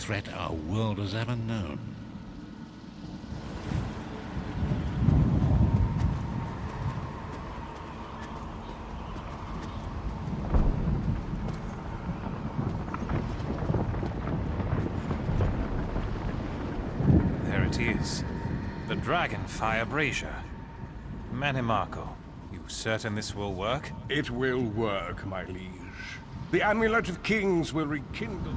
threat our world has ever known. There it is. The Dragonfire Brazier. Manimarco, you certain this will work? It will work, my liege. The Amulet of Kings will rekindle.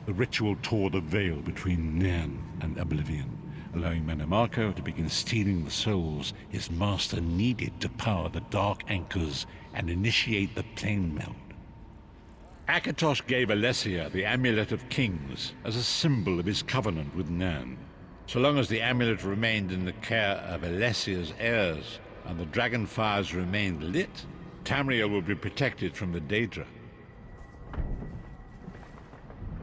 The ritual tore the veil between Nan and Oblivion, allowing Manimarco to begin stealing the souls his master needed to power the Dark Anchors and initiate the plane meld. Akatosh gave Alessia the Amulet of Kings as a symbol of his covenant with Nan. So long as the amulet remained in the care of Alessia's heirs and the dragon fires remained lit, Tamriel would be protected from the Daedra.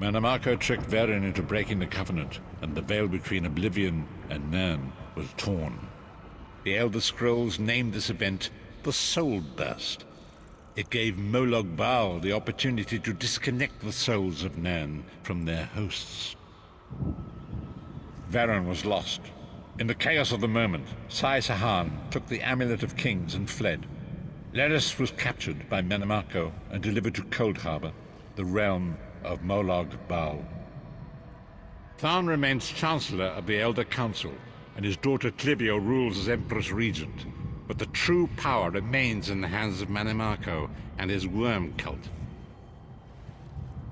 Manimarco tricked Varen into breaking the covenant, and the veil between Oblivion and Nan was torn. The Elder Scrolls named this event the Soul Burst. It gave Molag Bal the opportunity to disconnect the souls of Nan from their hosts. Varen was lost. In the chaos of the moment, Sai Sahan took the Amulet of Kings and fled. Leris was captured by Manimarco and delivered to Cold Harbor, the realm of Molag Bal. Tharn remains Chancellor of the Elder Council, and his daughter Clivio rules as Empress Regent, but the true power remains in the hands of Manimarco and his worm cult.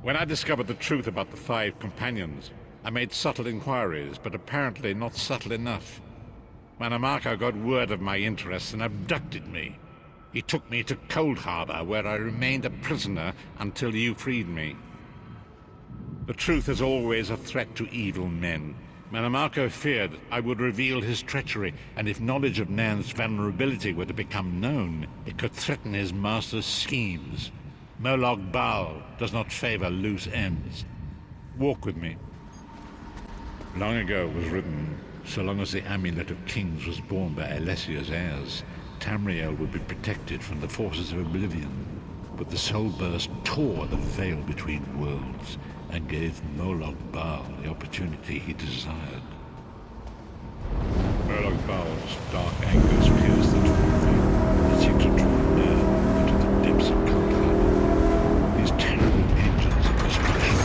When I discovered the truth about the 5 companions, I made subtle inquiries, but apparently not subtle enough. Manimarco got word of my interests and abducted me. He took me to Cold Harbor, where I remained a prisoner until you freed me. The truth is always a threat to evil men. Manimarco feared I would reveal his treachery, and if knowledge of Nan's vulnerability were to become known, it could threaten his master's schemes. Molag Bal does not favor loose ends. Walk with me. Long ago was written, so long as the Amulet of Kings was borne by Alessia's heirs, Tamriel would be protected from the forces of Oblivion. But the Soul Burst tore the veil between worlds and gave Molag Bal the opportunity he desired. Molag Bal's dark anchors pierced the torn veil and seemed to draw near into the depths of Cold Harbor. These terrible engines of destruction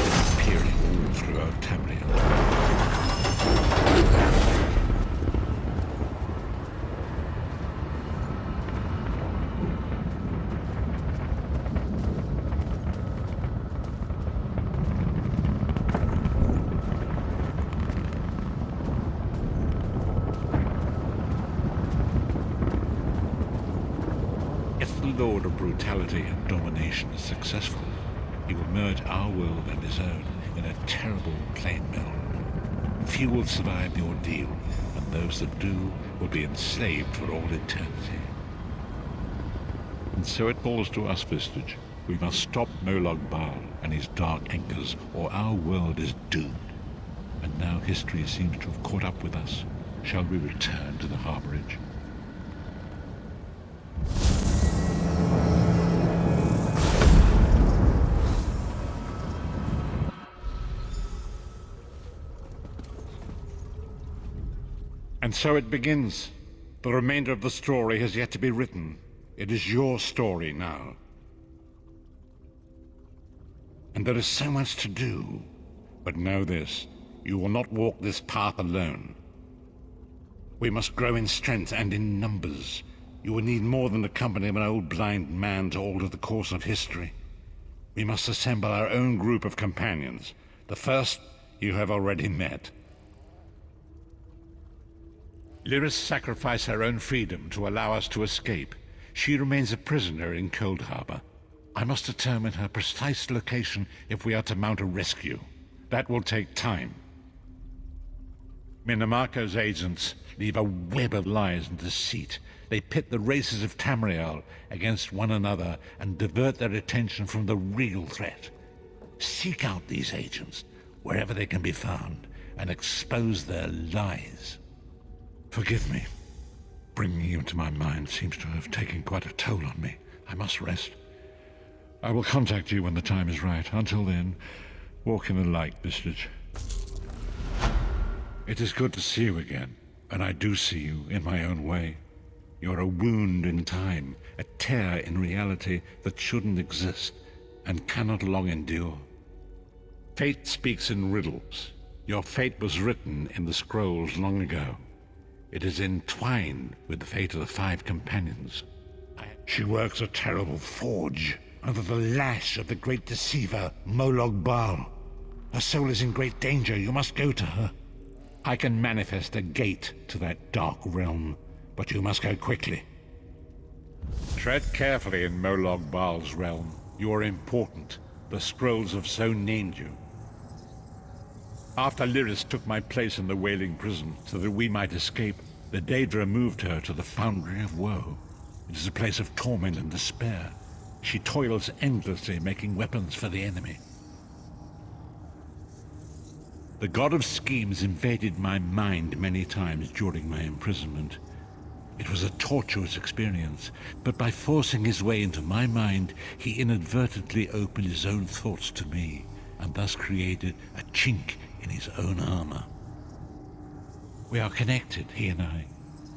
were appearing all throughout Tamriel. If the Lord of Brutality and Domination is successful, he will merge our world and his own in a terrible plane meld. Few will survive the ordeal, and those that do will be enslaved for all eternity. And so it falls to us, Vistage. We must stop Molag Bal and his dark anchors, or our world is doomed. And now history seems to have caught up with us. Shall we return to the Harborage? And so it begins. The remainder of the story has yet to be written. It is your story now. And there is so much to do. But know this, you will not walk this path alone. We must grow in strength and in numbers. You will need more than the company of an old blind man to alter the course of history. We must assemble our own group of companions. The first you have already met. Lyris sacrificed her own freedom to allow us to escape. She remains a prisoner in Cold Harbor. I must determine her precise location if we are to mount a rescue. That will take time. Manimarco's agents leave a web of lies and deceit. They pit the races of Tamriel against one another and divert their attention from the real threat. Seek out these agents, wherever they can be found, and expose their lies. Forgive me. Bringing you into my mind seems to have taken quite a toll on me. I must rest. I will contact you when the time is right. Until then, walk in the light, Mistress. It is good to see you again, and I do see you in my own way. You're a wound in time, a tear in reality that shouldn't exist and cannot long endure. Fate speaks in riddles. Your fate was written in the scrolls long ago. It is entwined with the fate of the 5 companions. She works a terrible forge under the lash of the great deceiver, Molog Baal. Her soul is in great danger. You must go to her. I can manifest a gate to that dark realm, but you must go quickly. Tread carefully in Molog Baal's realm. You are important. The scrolls have so named you. After Lyris took my place in the Wailing Prison so that we might escape, the Daedra moved her to the Foundry of Woe. It is a place of torment and despair. She toils endlessly, making weapons for the enemy. The god of schemes invaded my mind many times during my imprisonment. It was a tortuous experience, but by forcing his way into my mind, he inadvertently opened his own thoughts to me, and thus created a chink in his own armor. We are connected, he and I.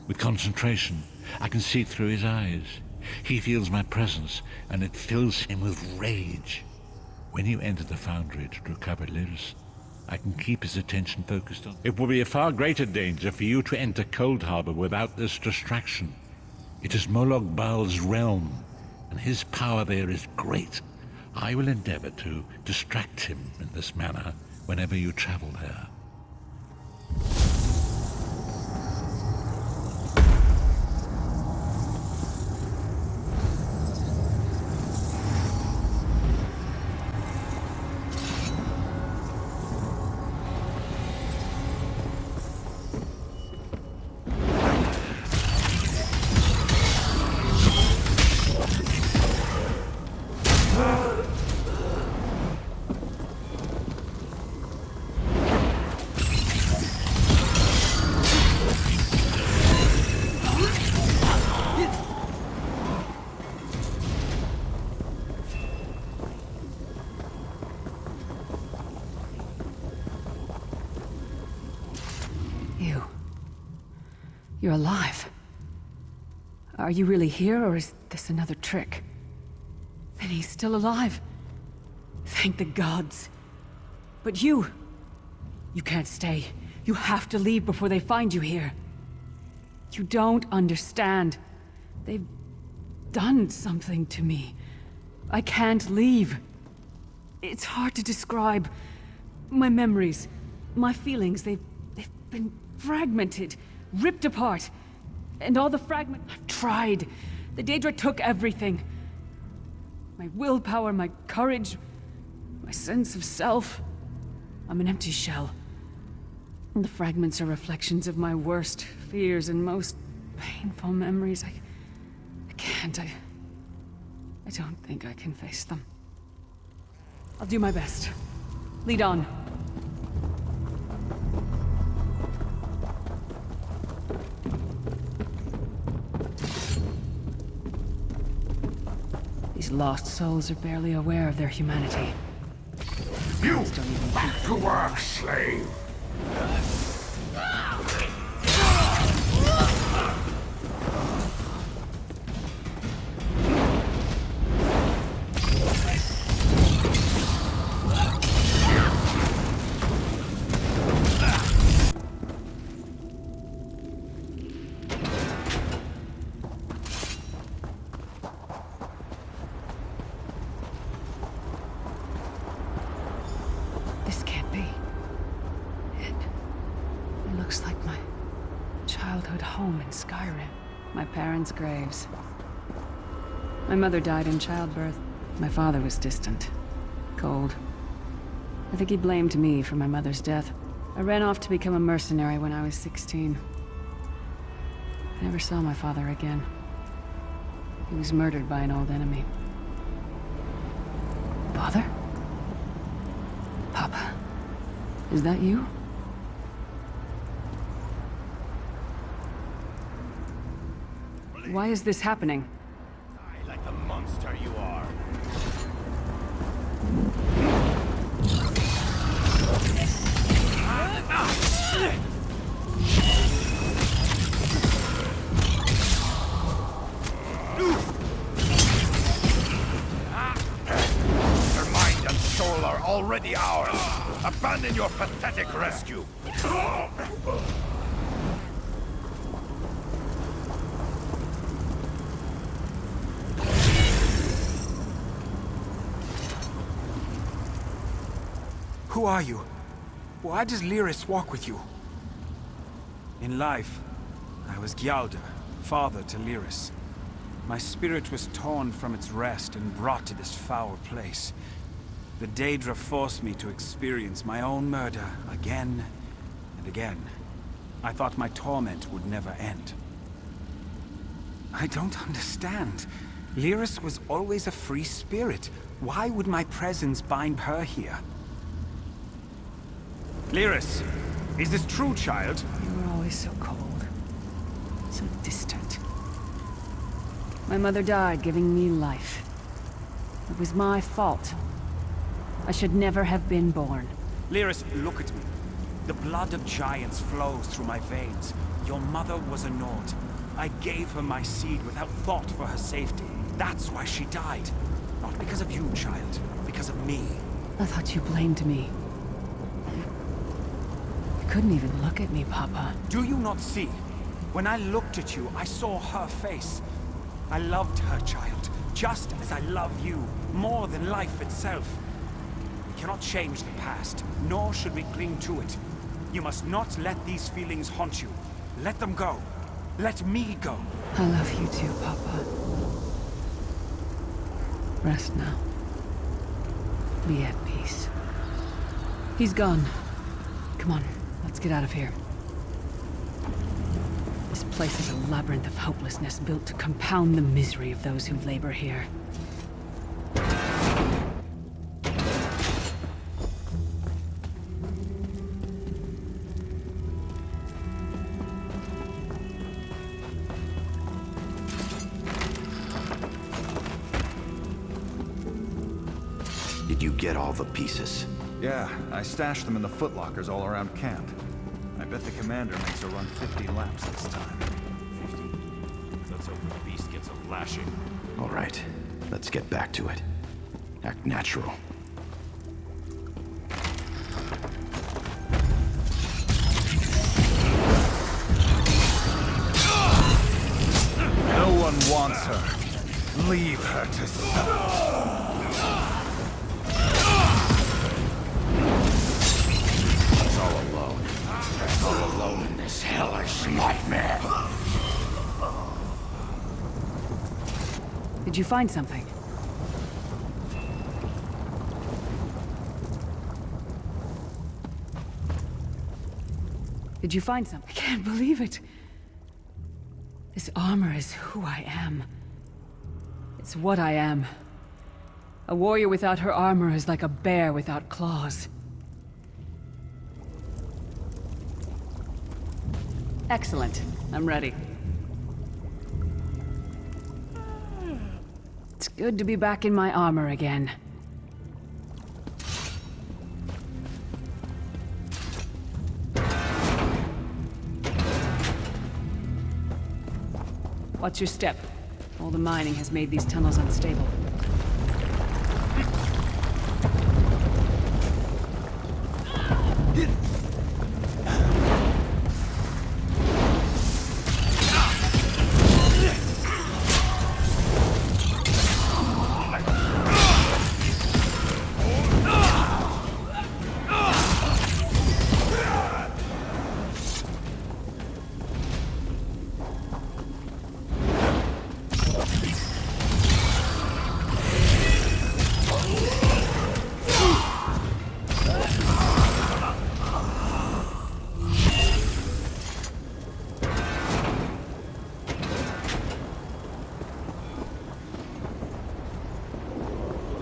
With concentration, I can see through his eyes. He feels my presence, and it fills him with rage. When you enter the Foundry to recover Lyris, I can keep his attention focused on... It will be a far greater danger for you to enter Cold Harbor without this distraction. It is Molog Baal's realm, and his power there is great. I will endeavor to distract him in this manner whenever you travel there. You're alive. Are you really here, or is this another trick? Then he's still alive. Thank the gods. But you can't stay. You have to leave before they find you here. You don't understand. They've done something to me. I can't leave. It's hard to describe. My memories, my feelings, they've been fragmented. Ripped apart. And all the fragments... I've tried. The Daedra took everything. My willpower, my courage, my sense of self. I'm an empty shell. And the fragments are reflections of my worst fears and most painful memories. I can't. I don't think I can face them. I'll do my best. Lead on. These lost souls are barely aware of their humanity. You! Back to work, slave! Graves. My mother died in childbirth. My father was distant, cold. I think he blamed me for my mother's death. I ran off to become a mercenary when I was 16. I never saw my father again. He was murdered by an old enemy. Father? Papa? Is that you? Why is this happening? Die like the monster you are. be ours. Abandon your pathetic rescue. Who are you? Why does Lyris walk with you? In life, I was Gyalda, father to Lyris. My spirit was torn from its rest and brought to this foul place. The Daedra forced me to experience my own murder again and again. I thought my torment would never end. I don't understand. Lyris was always a free spirit. Why would my presence bind her here? Lyris, is this true, child? You were always so cold. So distant. My mother died giving me life. It was my fault. I should never have been born. Lyris, look at me. The blood of giants flows through my veins. Your mother was a Nord. I gave her my seed without thought for her safety. That's why she died. Not because of you, child. Because of me. I thought you blamed me. You couldn't even look at me, Papa. Do you not see? When I looked at you, I saw her face. I loved her, child, just as I love you, more than life itself. We cannot change the past, nor should we cling to it. You must not let these feelings haunt you. Let them go. Let me go. I love you too, Papa. Rest now. Be at peace. He's gone. Come on, let's get out of here. This place is a labyrinth of hopelessness built to compound the misery of those who labor here. Did you get all the pieces? Yeah, I stashed them in the footlockers all around camp. I bet the commander makes her run 50 laps this time. 50? Let's hope the beast gets a lashing. All right, let's get back to it. Act natural. No one wants her. Leave her to suffer. He's all alone. All alone in this hellish nightmare. Did you find something? Did you find something? I can't believe it. This armor is who I am. It's what I am. A warrior without her armor is like a bear without claws. Excellent. I'm ready. It's good to be back in my armor again. Watch your step. All the mining has made these tunnels unstable.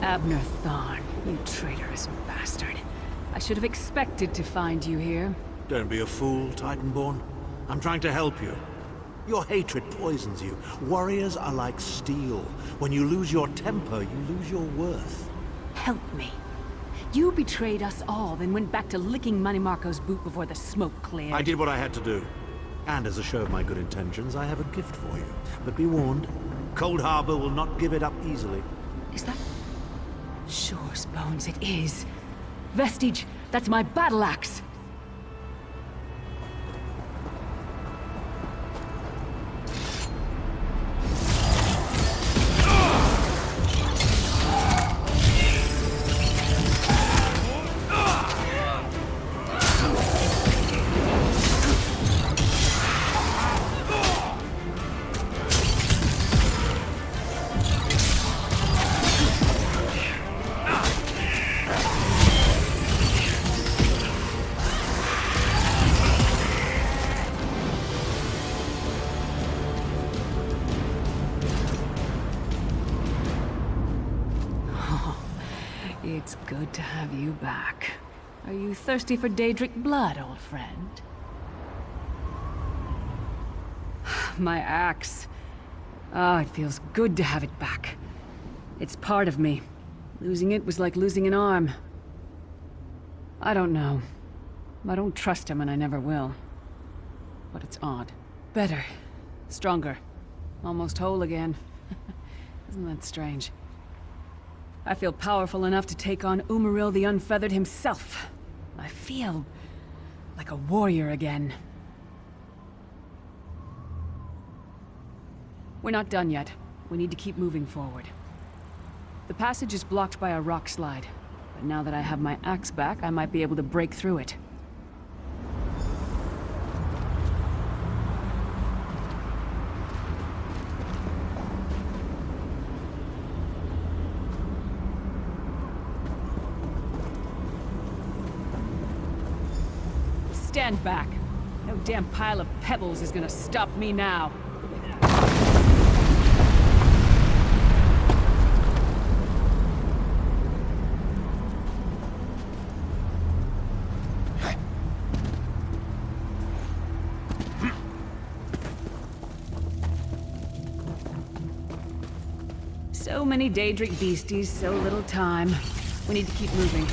Abner Thorn, you traitorous bastard. I should have expected to find you here. Don't be a fool, Titanborn. I'm trying to help you. Your hatred poisons you. Warriors are like steel. When you lose your temper, you lose your worth. Help me. You betrayed us all, then went back to licking Manimarco's boot before the smoke cleared. I did what I had to do. And as a show of my good intentions, I have a gift for you. But be warned, Cold Harbor will not give it up easily. Is that... Shore's bones, it is. Vestige, that's my battle axe! It's good to have you back. Are you thirsty for Daedric blood, old friend? My axe. Ah, it feels good to have it back. It's part of me. Losing it was like losing an arm. I don't know. I don't trust him and I never will. But it's odd. Better. Stronger. Almost whole again. Isn't that strange? I feel powerful enough to take on Umaril the Unfeathered himself. I feel like a warrior again. We're not done yet. We need to keep moving forward. The passage is blocked by a rock slide, but now that I have my axe back, I might be able to break through it. Stand back. No damn pile of pebbles is gonna stop me now. So many Daedric beasties, so little time. We need to keep moving.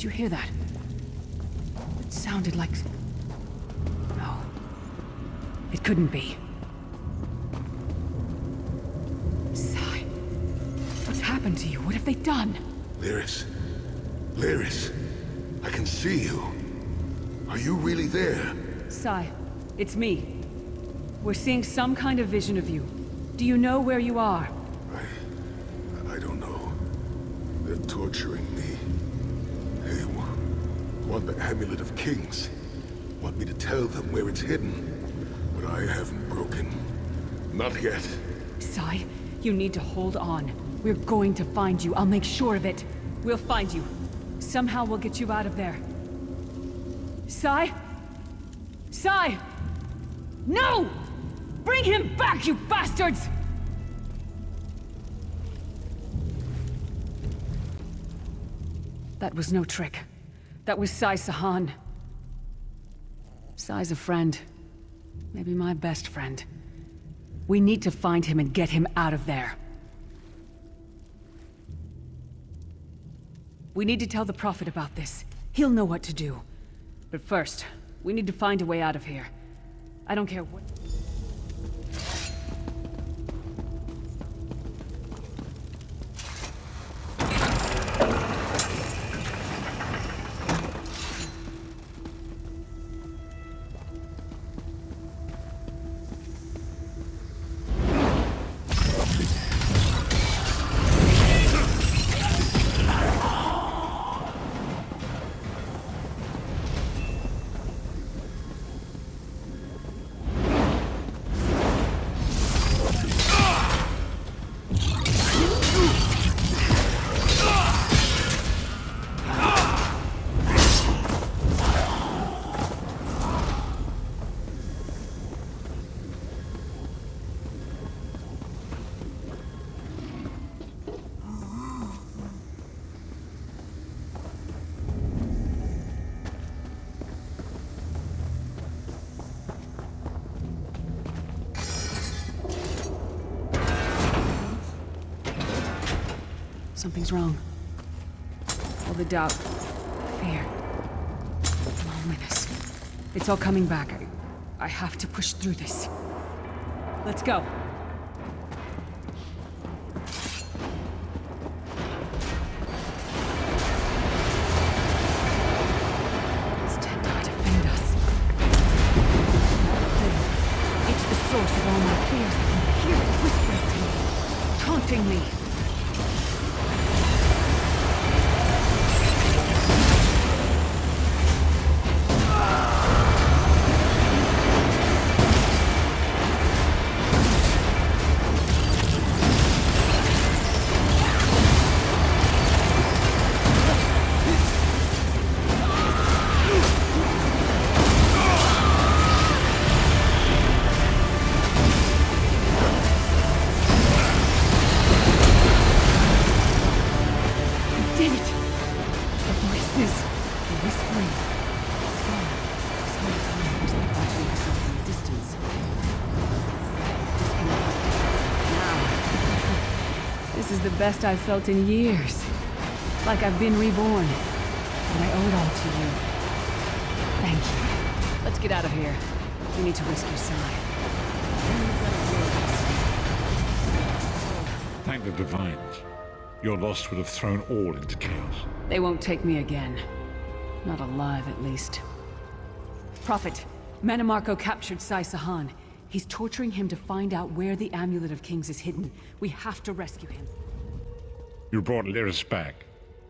Did you hear that? It sounded like... No. It couldn't be. Sai. What's happened to you? What have they done? Lyris. Lyris. I can see you. Are you really there? Sai, it's me. We're seeing some kind of vision of you. Do you know where you are? I don't know. They're torturing me. They want the Amulet of Kings. Want me to tell them where it's hidden. But I haven't broken. Not yet. Sai, you need to hold on. We're going to find you. I'll make sure of it. We'll find you. Somehow we'll get you out of there. Sai? Sai! No! Bring him back, you bastards! That was no trick. That was Sai Sahan. Sai's a friend. Maybe my best friend. We need to find him and get him out of there. We need to tell the Prophet about this. He'll know what to do. But first, we need to find a way out of here. I don't care what... Something's wrong. All the doubt, fear, loneliness. It's all coming back. I have to push through this. Let's go. These dead die to defend us. It's the source of all my fears. I can hear it whispering to me, taunting me. This is the best I've felt in years. Like I've been reborn. And I owe it all to you. Thank you. Let's get out of here. We need to rescue Sai. Thank the Divines. Your loss would have thrown all into chaos. They won't take me again. Not alive, at least. Prophet, Manimarco captured Sai Sahan. He's torturing him to find out where the Amulet of Kings is hidden. We have to rescue him. You brought Lyris back,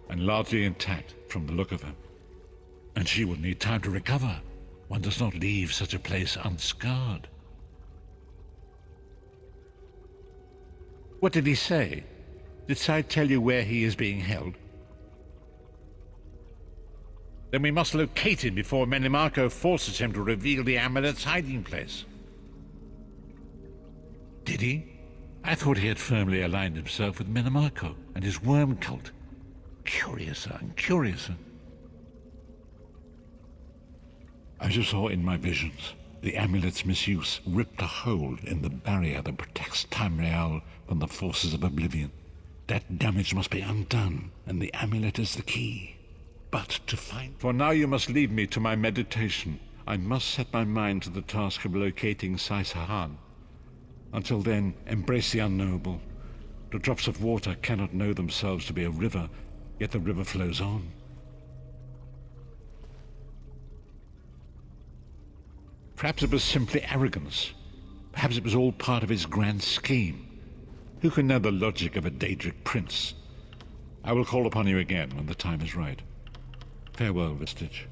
and largely intact from the look of her. And she will need time to recover. One does not leave such a place unscarred. What did he say? Did Sai tell you where he is being held? Then we must locate him before Manimarco forces him to reveal the amulet's hiding place. Did he? I thought he had firmly aligned himself with Manimarco and his worm cult. Curiouser and curiouser. As you saw in my visions, the amulet's misuse ripped a hole in the barrier that protects Tamriel from the forces of oblivion. That damage must be undone, and the amulet is the key. But to find... For now you must leave me to my meditation. I must set my mind to the task of locating Sai Sahan. Until then, embrace the unknowable. The drops of water cannot know themselves to be a river, yet the river flows on. Perhaps it was simply arrogance. Perhaps it was all part of his grand scheme. Who can know the logic of a Daedric prince? I will call upon you again when the time is right. Farewell, Vestige.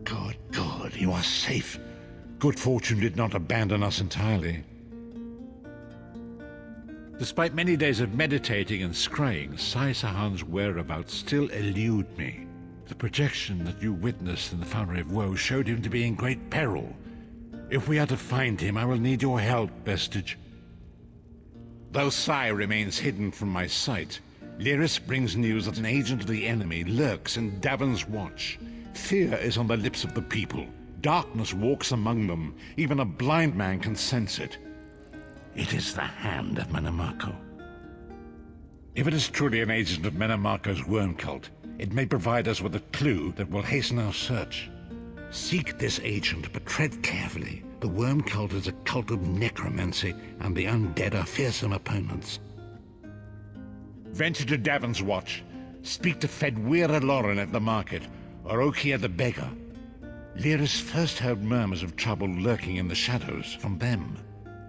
Good, you are safe. Good fortune did not abandon us entirely. Despite many days of meditating and scrying, Sai Sahan's whereabouts still elude me. The projection that you witnessed in the Foundry of Woe showed him to be in great peril. If we are to find him, I will need your help, Vestige. Though Sai remains hidden from my sight, Lyris brings news that an agent of the enemy lurks in Davon's Watch. Fear is on the lips of the people. Darkness walks among them. Even a blind man can sense it. It is the hand of Menemarco. If it is truly an agent of Menemarco's worm cult, it may provide us with a clue that will hasten our search. Seek this agent, but tread carefully. The worm cult is a cult of necromancy, and the undead are fearsome opponents. Venture to Davon's Watch. Speak to Fedwira Lauren at the market, or Okia the beggar. Lyris first heard murmurs of trouble lurking in the shadows from them.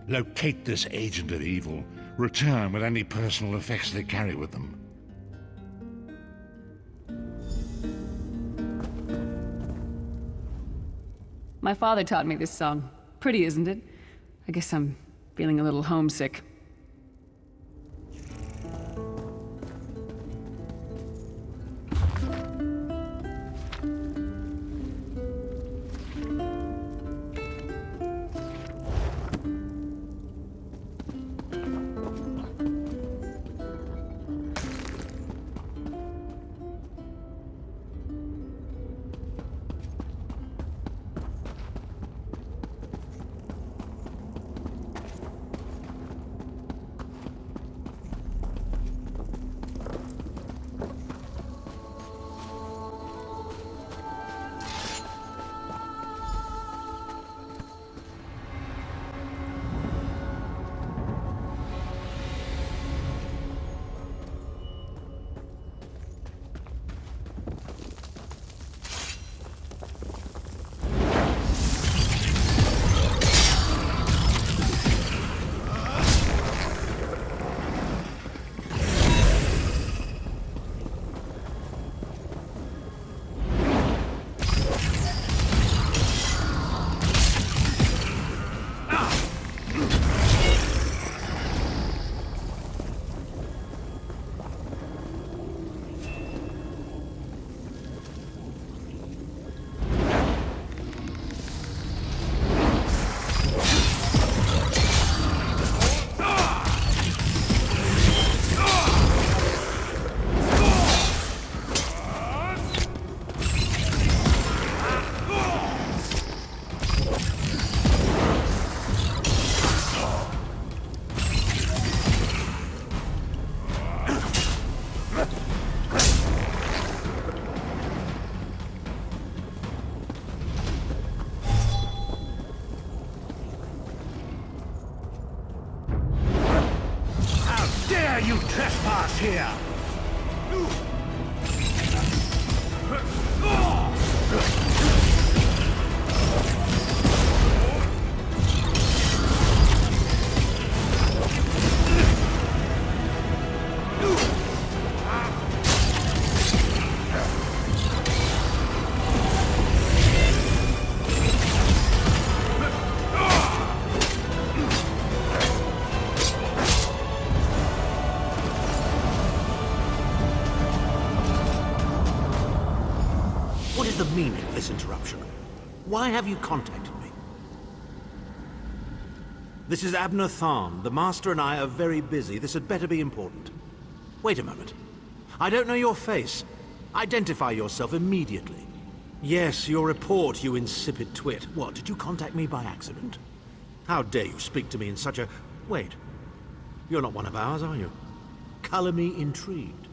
Locate this agent of evil. Return with any personal effects they carry with them. My father taught me this song. Pretty, isn't it? I guess I'm feeling a little homesick. You trespass here! What is the meaning of this interruption? Why have you contacted me? This is Abner Tharn. The Master and I are very busy. This had better be important. Wait a moment. I don't know your face. Identify yourself immediately. Yes, your report, you insipid twit. What, did you contact me by accident? How dare you speak to me in such a... Wait. You're not one of ours, are you? Color me intrigued.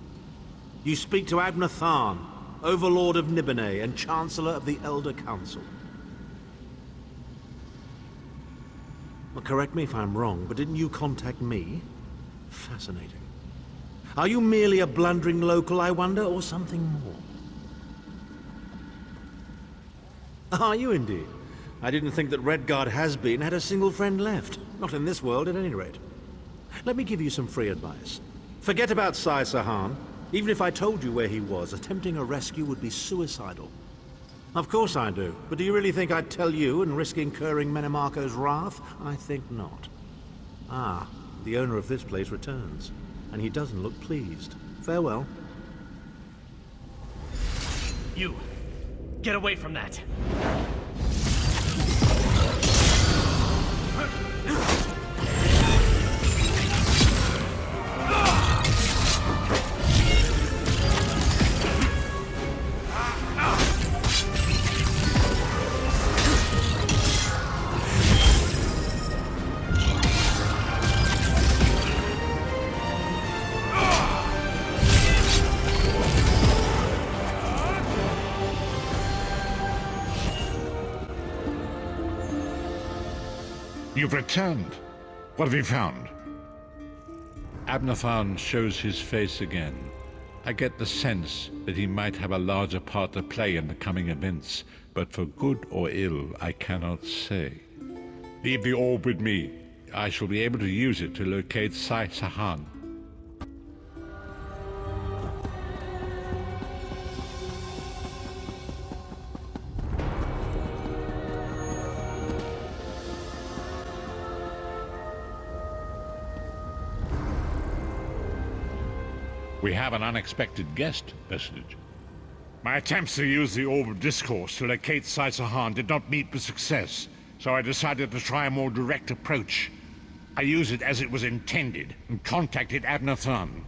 You speak to Abner Tharn, Overlord of Nibene and Chancellor of the Elder Council. Well, correct me if I'm wrong, but didn't you contact me? Fascinating. Are you merely a blundering local, I wonder, or something more? Are you indeed? I didn't think that Redguard has-been had a single friend left. Not in this world, at any rate. Let me give you some free advice. Forget about Sai Sahan. Even if I told you where he was, attempting a rescue would be suicidal. Of course I do, but do you really think I'd tell you and risk incurring Menemarco's wrath? I think not. Ah, the owner of this place returns, and he doesn't look pleased. Farewell. You! Get away from that! You've returned. What have you found? Abnathan shows his face again. I get the sense that he might have a larger part to play in the coming events, but for good or ill, I cannot say. Leave the orb with me. I shall be able to use it to locate Sai Sahan. We have an unexpected guest, Vestige. My attempts to use the Orb of Discourse to locate Sai Sahan did not meet with success, so I decided to try a more direct approach. I used it as it was intended, and contacted Abnathan.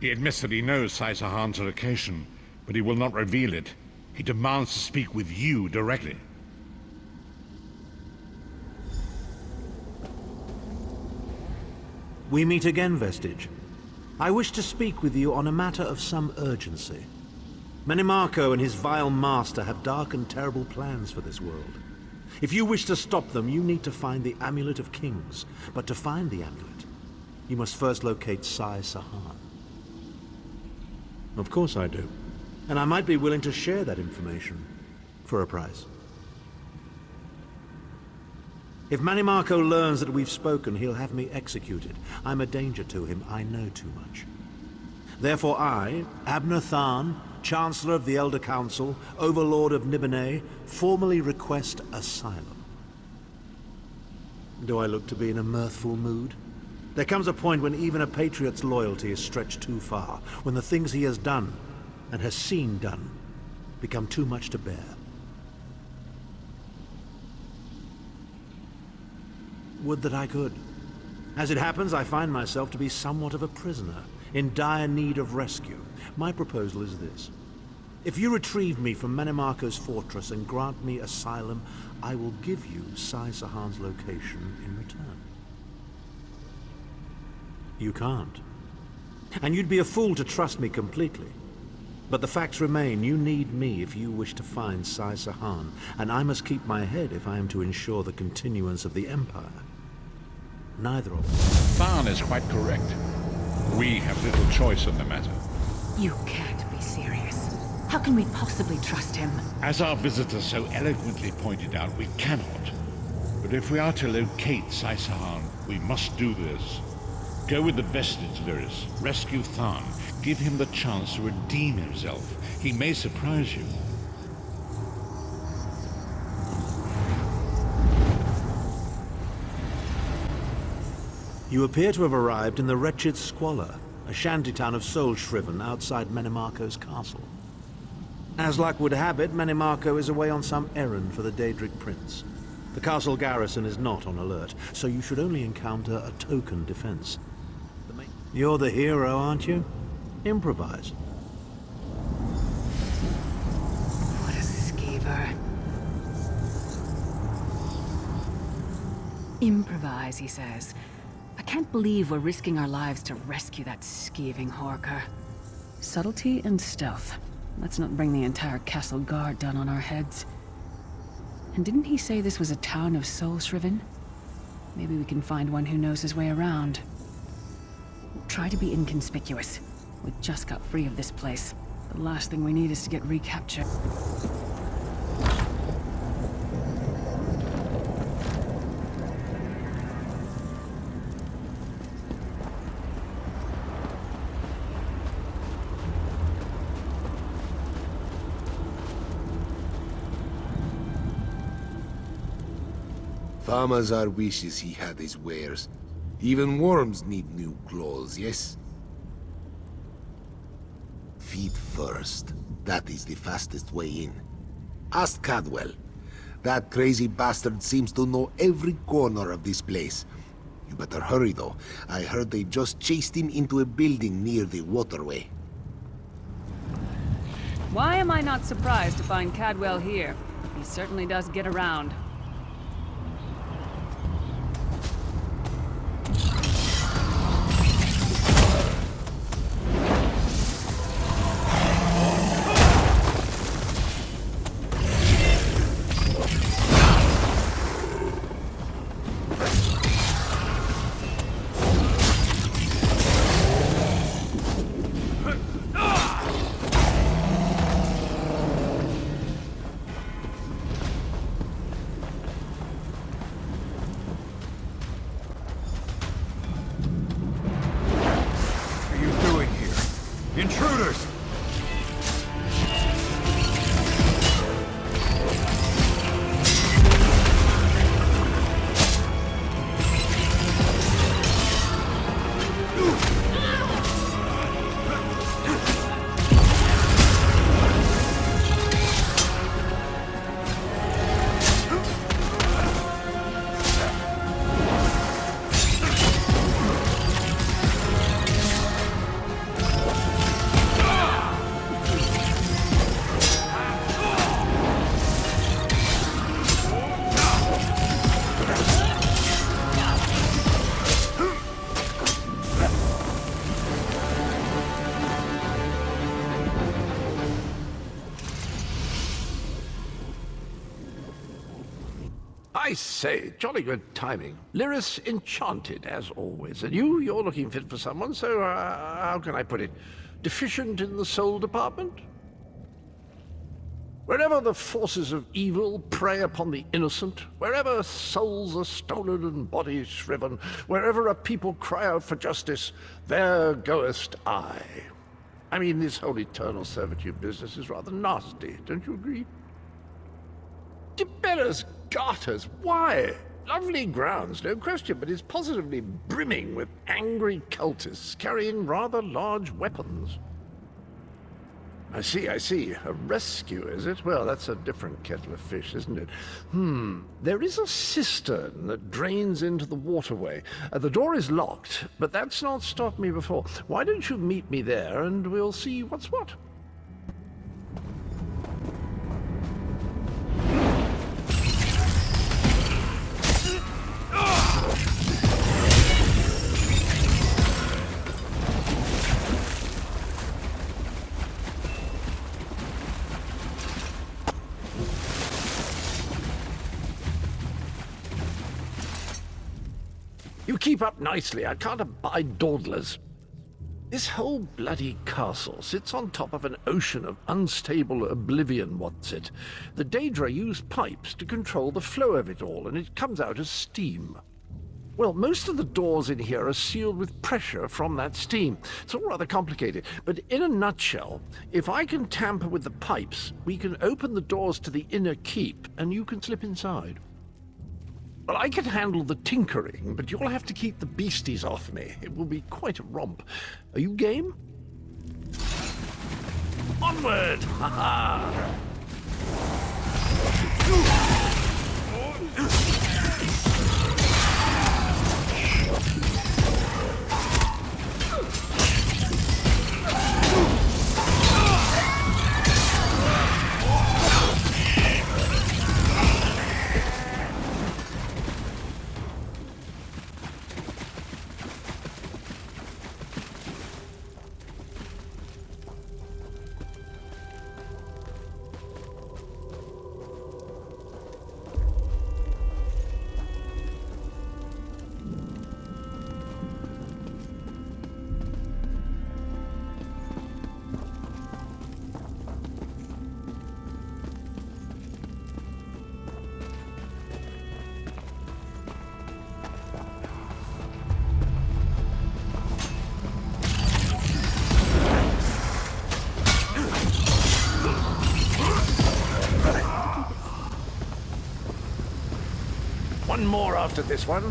He admits that he knows Sai Sahan's location, but he will not reveal it. He demands to speak with you directly. We meet again, Vestige. I wish to speak with you on a matter of some urgency. Menimarco and his vile master have dark and terrible plans for this world. If you wish to stop them, you need to find the Amulet of Kings. But to find the amulet, you must first locate Sai Sahan. Of course I do. And I might be willing to share that information for a price. If Menimarco learns that we've spoken, he'll have me executed. I'm a danger to him. I know too much. Therefore I, Abnathan, Chancellor of the Elder Council, Overlord of Nibene, formally request asylum. Do I look to be in a mirthful mood? There comes a point when even a patriot's loyalty is stretched too far, when the things he has done, and has seen done, become too much to bear. Would that I could. As it happens, I find myself to be somewhat of a prisoner, in dire need of rescue. My proposal is this. If you retrieve me from Menimarco's fortress and grant me asylum, I will give you Sai Sahan's location in return. You can't. And you'd be a fool to trust me completely. But the facts remain, you need me if you wish to find Sai Sahan, and I must keep my head if I am to ensure the continuance of the Empire. Neither of us. Tharn is quite correct. We have little choice in the matter. You can't be serious. How can we possibly trust him? As our visitor so eloquently pointed out, we cannot. But if we are to locate Sai Sahan, we must do this. Go with the Vestige, Lyris. Rescue Tharn. Give him the chance to redeem himself. He may surprise you. You appear to have arrived in the wretched Squalor, a shantytown of Soulshriven outside Menimarco's castle. As luck would have it, Menimarco is away on some errand for the Daedric Prince. The castle garrison is not on alert, so you should only encounter a token defense. You're the hero, aren't you? Improvise. What a skeever. Improvise, he says. I can't believe we're risking our lives to rescue that skeeving Horker. Subtlety and stealth. Let's not bring the entire castle guard down on our heads. And didn't he say this was a town of Soulshriven? Maybe we can find one who knows his way around. Try to be inconspicuous. We just got free of this place. The last thing we need is to get recaptured. Thamazar wishes he had his wares. Even worms need new clothes, yes? feet first. That is the fastest way in. Ask Cadwell. That crazy bastard seems to know every corner of this place. You better hurry, though. I heard they just chased him into a building near the waterway. Why am I not surprised to find Cadwell here? He certainly does get around. Intruders! I say, jolly good timing. Lyris enchanted, as always. And you're looking fit for someone, so, how can I put it? Deficient in the soul department? Wherever the forces of evil prey upon the innocent, wherever souls are stolen and bodies shriven, wherever a people cry out for justice, there goest I. I mean, this whole eternal servitude business is rather nasty, don't you agree? Tiberius Garters, why? Lovely grounds, no question, but it's positively brimming with angry cultists carrying rather large weapons. I see. A rescue, is it? Well, that's a different kettle of fish, isn't it? There is a cistern that drains into the waterway. The door is locked, but that's not stopped me before. Why don't you meet me there, and we'll see what's what? You keep up nicely. I can't abide dawdlers. This whole bloody castle sits on top of an ocean of unstable oblivion, what's it? The Daedra use pipes to control the flow of it all, and it comes out as steam. Well, most of the doors in here are sealed with pressure from that steam. It's all rather complicated, but in a nutshell, if I can tamper with the pipes, we can open the doors to the inner keep, and you can slip inside. Well, I can handle the tinkering, but you'll have to keep the beasties off me. It will be quite a romp. Are you game? Onward! Ha ha! One more after this one.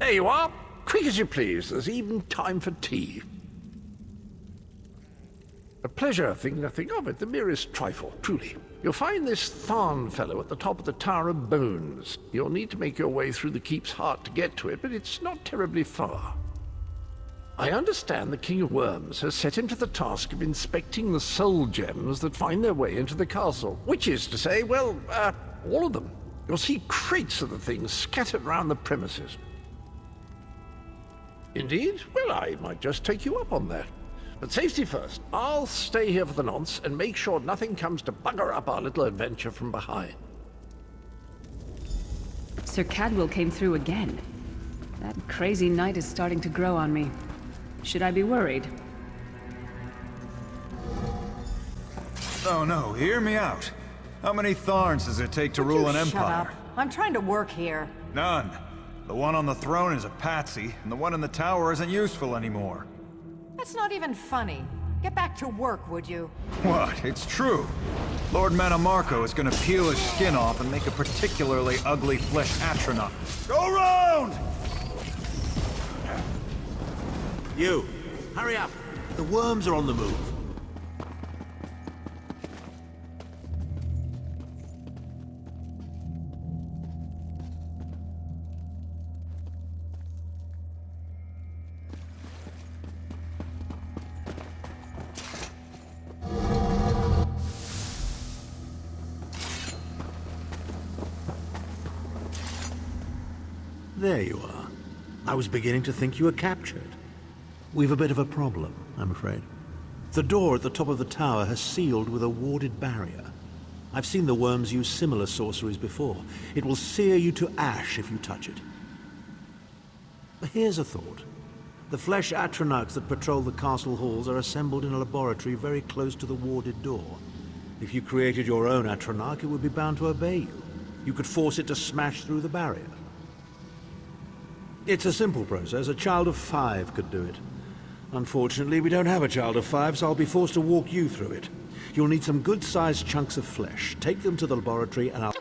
There you are. Quick as you please. There's even time for tea. A pleasure, think nothing of it. The merest trifle, truly. You'll find this Tharn fellow at the top of the Tower of Bones. You'll need to make your way through the keep's heart to get to it, but it's not terribly far. I understand the King of Worms has set him to the task of inspecting the soul gems that find their way into the castle. Which is to say, well, all of them. You'll see crates of the things scattered around the premises. Indeed? Well, I might just take you up on that. But safety first. I'll stay here for the nonce and make sure nothing comes to bugger up our little adventure from behind. Sir Cadwell came through again. That crazy night is starting to grow on me. Should I be worried? Oh no, hear me out. How many Tharns does it take to rule an empire? Shut up. I'm trying to work here. None. The one on the throne is a patsy, and the one in the tower isn't useful anymore. That's not even funny. Get back to work, would you? What? It's true. Lord Manamarco is gonna peel his skin off and make a particularly ugly flesh atronach. Go round! You, hurry up. The worms are on the move. There you are. I was beginning to think you were captured. We've a bit of a problem, I'm afraid. The door at the top of the tower has sealed with a warded barrier. I've seen the worms use similar sorceries before. It will sear you to ash if you touch it. Here's a thought. The flesh atronachs that patrol the castle halls are assembled in a laboratory very close to the warded door. If you created your own atronach, it would be bound to obey you. You could force it to smash through the barrier. It's a simple process. A child of 5 could do it. Unfortunately, we don't have a child of 5, so I'll be forced to walk you through it. You'll need some good-sized chunks of flesh. Take them to the laboratory and I'll...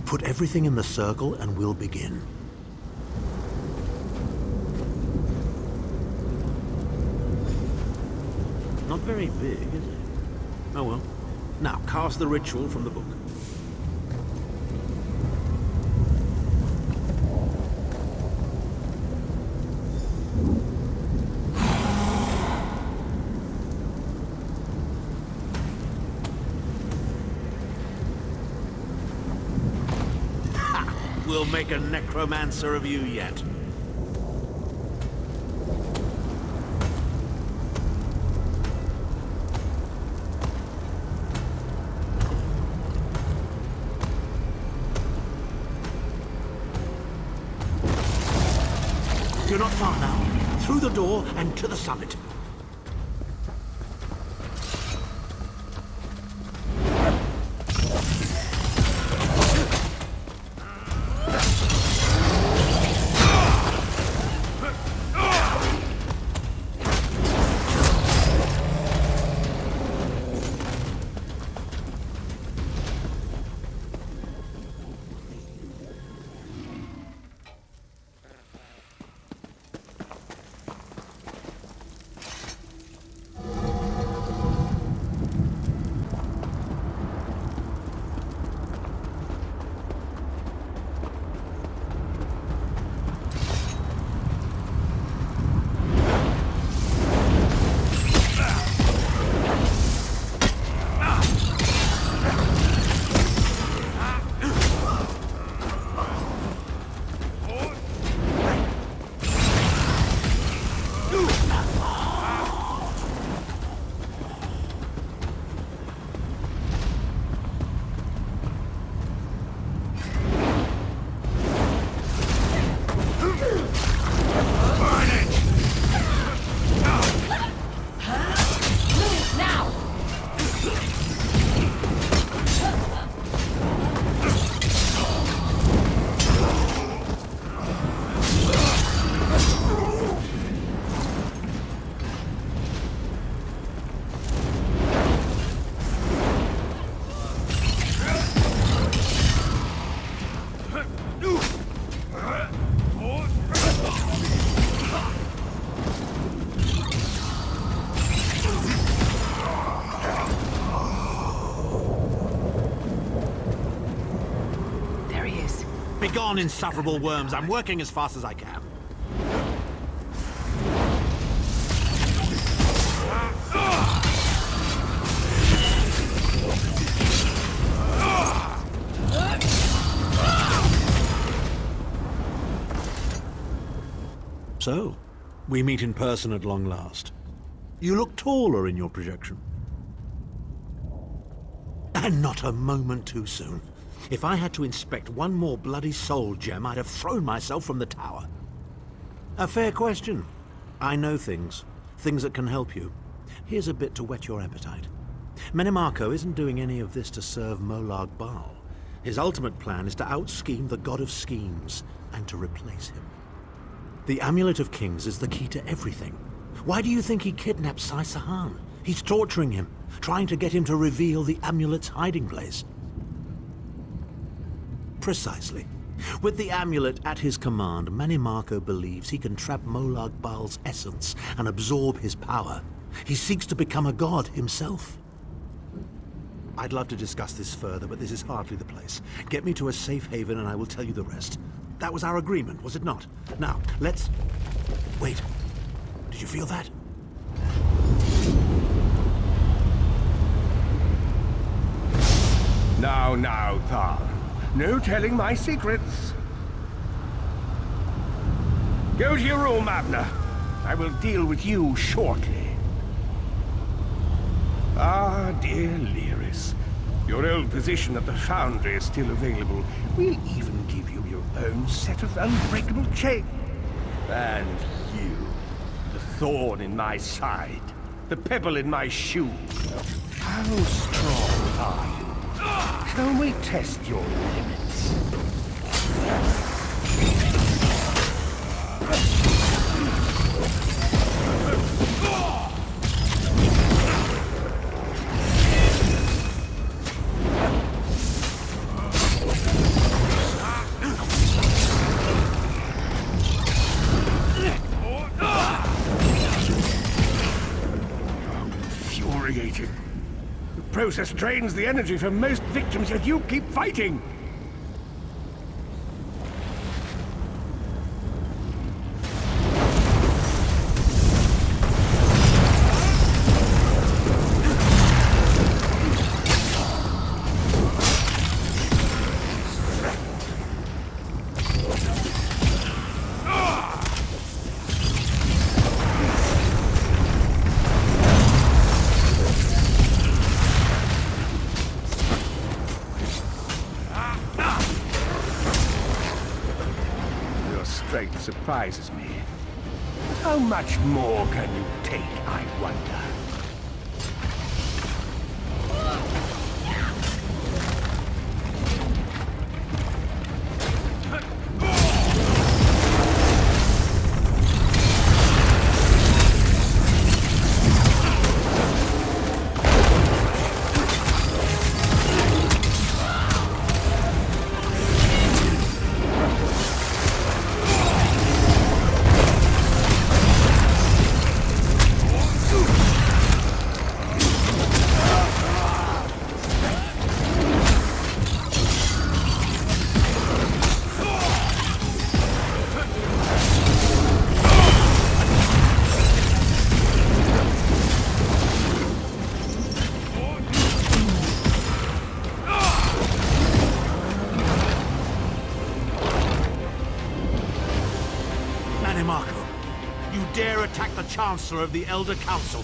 Put everything in the circle and we'll begin. Not very big, is it? Oh well. Now, cast the ritual from the book. We'll make a necromancer of you yet. You're not far now. Through the door and to the summit. Begone, insufferable worms. I'm working as fast as I can. So, we meet in person at long last. You look taller in your projection. And not a moment too soon. If I had to inspect one more bloody soul gem, I'd have thrown myself from the tower. A fair question. I know things that can help you. Here's a bit to whet your appetite. Menimarco isn't doing any of this to serve Molag Bal. His ultimate plan is to out-scheme the god of schemes, and to replace him. The Amulet of Kings is the key to everything. Why do you think he kidnapped Sai Sahan? He's torturing him, trying to get him to reveal the amulet's hiding place. Precisely. With the amulet at his command, Menimarco believes he can trap Molag Bal's essence and absorb his power. He seeks to become a god himself. I'd love to discuss this further, but this is hardly the place. Get me to a safe haven and I will tell you the rest. That was our agreement, was it not? Now, let's... Wait. Did you feel that? Now, Thal. No telling my secrets. Go to your room, Abner. I will deal with you shortly. Ah, dear Lyris. Your old position at the Foundry is still available. We'll even give you your own set of unbreakable chains. And you, the thorn in my side, the pebble in my shoe. How strong are you? Shall we test your limits? Infuriating. The process drains the energy from most victims, yet you keep fighting! Surprises me. How much more can you take, I wonder? Chancellor of the Elder Council.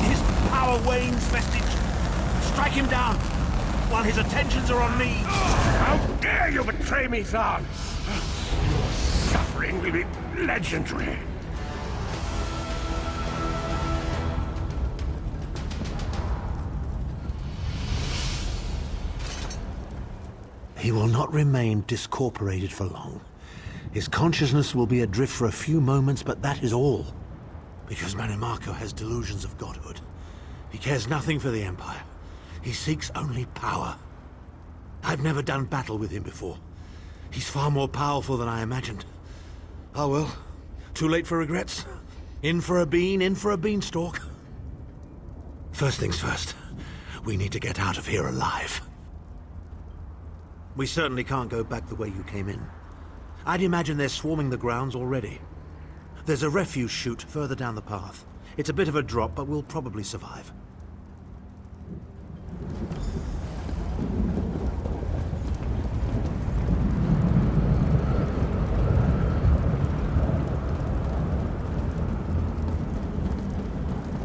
His power wanes, Vestige. Strike him down while his attentions are on me. How dare you betray me, Thal! Your suffering will be legendary. He will not remain discorporated for long. His consciousness will be adrift for a few moments, but that is all. Because Menimarco has delusions of godhood. He cares nothing for the Empire. He seeks only power. I've never done battle with him before. He's far more powerful than I imagined. Oh well, too late for regrets. In for a bean, in for a beanstalk. First things first. We need to get out of here alive. We certainly can't go back the way you came in. I'd imagine they're swarming the grounds already. There's a refuse chute further down the path. It's a bit of a drop, but we'll probably survive.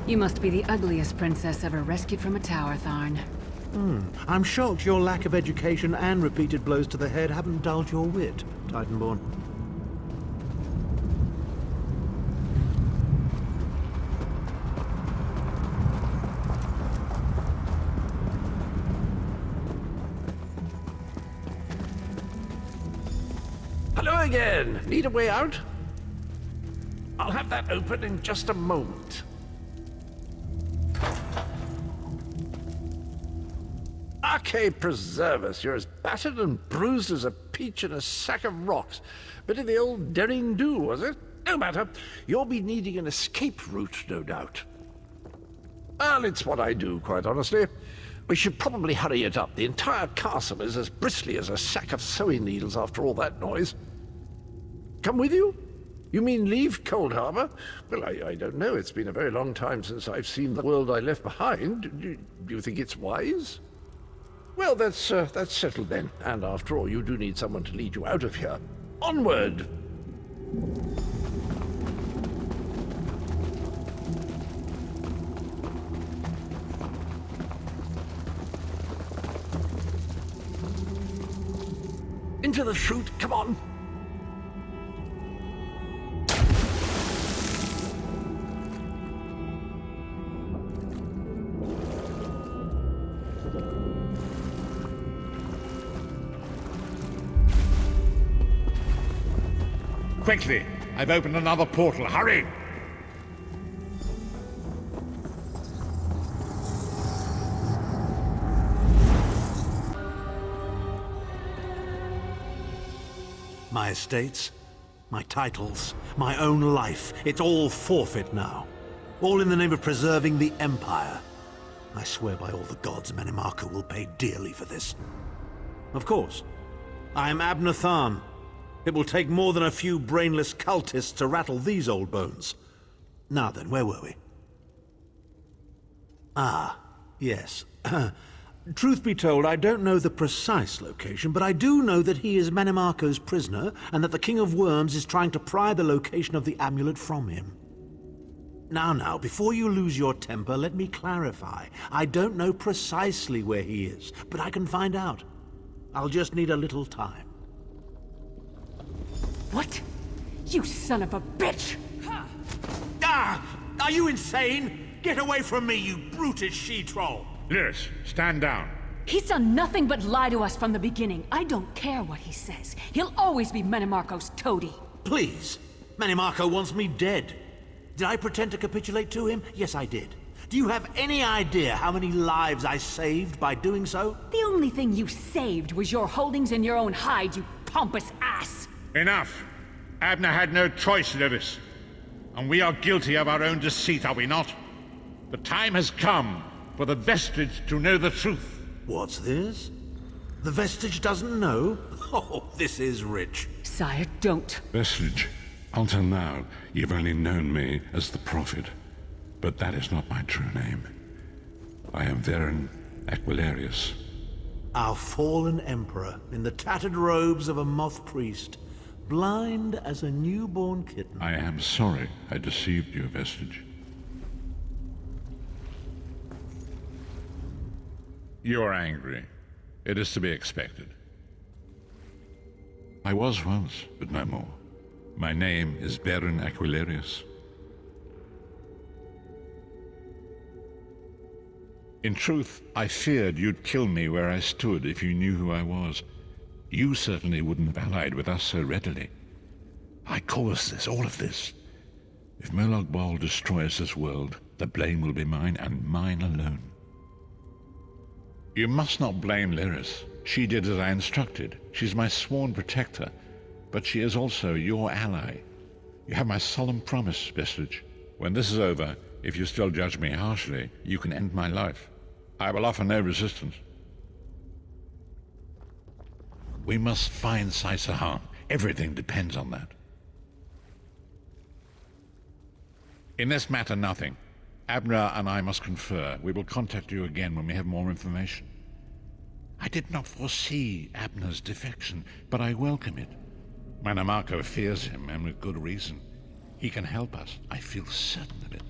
You must be the ugliest princess ever rescued from a tower, Tharn. I'm shocked your lack of education and repeated blows to the head haven't dulled your wit, Titanborn. Hello again. Need a way out? I'll have that open in just a moment. Arcade preserve us, you're as battered and bruised as a peach in a sack of rocks. Bit of the old derring-do, was it? No matter. You'll be needing an escape route, no doubt. Well, it's what I do, quite honestly. We should probably hurry it up. The entire castle is as bristly as a sack of sewing needles after all that noise. Come with you? You mean leave Cold Harbor? Well, I don't know. It's been a very long time since I've seen the world I left behind. Do you think it's wise? Well, that's settled then. And after all, you do need someone to lead you out of here. Onward! Into the chute, come on! Quickly! I've opened another portal. Hurry! My estates, my titles, my own life, it's all forfeit now. All in the name of preserving the Empire. I swear by all the gods Manimarco will pay dearly for this. Of course, I am Abner Tharn. It will take more than a few brainless cultists to rattle these old bones. Now then, where were we? Ah, yes. Truth be told, I don't know the precise location, but I do know that he is Manimarco's prisoner, and that the King of Worms is trying to pry the location of the amulet from him. Now, before you lose your temper, let me clarify. I don't know precisely where he is, but I can find out. I'll just need a little time. What? You son of a bitch! Ah! Are you insane? Get away from me, you brutish she-troll! Lyris, stand down. He's done nothing but lie to us from the beginning. I don't care what he says. He'll always be Manimarco's toady. Please. Manimarco wants me dead. Did I pretend to capitulate to him? Yes, I did. Do you have any idea how many lives I saved by doing so? The only thing you saved was your holdings in your own hide, you pompous ass! Enough! Abner had no choice, Lyris. And we are guilty of our own deceit, are we not? The time has come for the Vestige to know the truth. What's this? The Vestige doesn't know? Oh, this is rich. Sire, don't. Vestige, until now, you've only known me as the Prophet. But that is not my true name. I am Varen Aquilarius. Our fallen emperor, in the tattered robes of a moth priest, blind as a newborn kitten. I am sorry I deceived you, Vestige. You are angry. It is to be expected. I was once, but no more. My name is Varen Aquilarius. In truth, I feared you'd kill me where I stood if you knew who I was. You certainly wouldn't have allied with us so readily. I caused this, all of this. If Molag Bal destroys this world, the blame will be mine, and mine alone. You must not blame Lyris. She did as I instructed. She's my sworn protector, but she is also your ally. You have my solemn promise, Vestige. When this is over, if you still judge me harshly, you can end my life. I will offer no resistance. We must find Saddens. Everything depends on that. In this matter, nothing. Abner and I must confer. We will contact you again when we have more information. I did not foresee Abner's defection, but I welcome it. Mannimarco fears him, and with good reason. He can help us. I feel certain of it.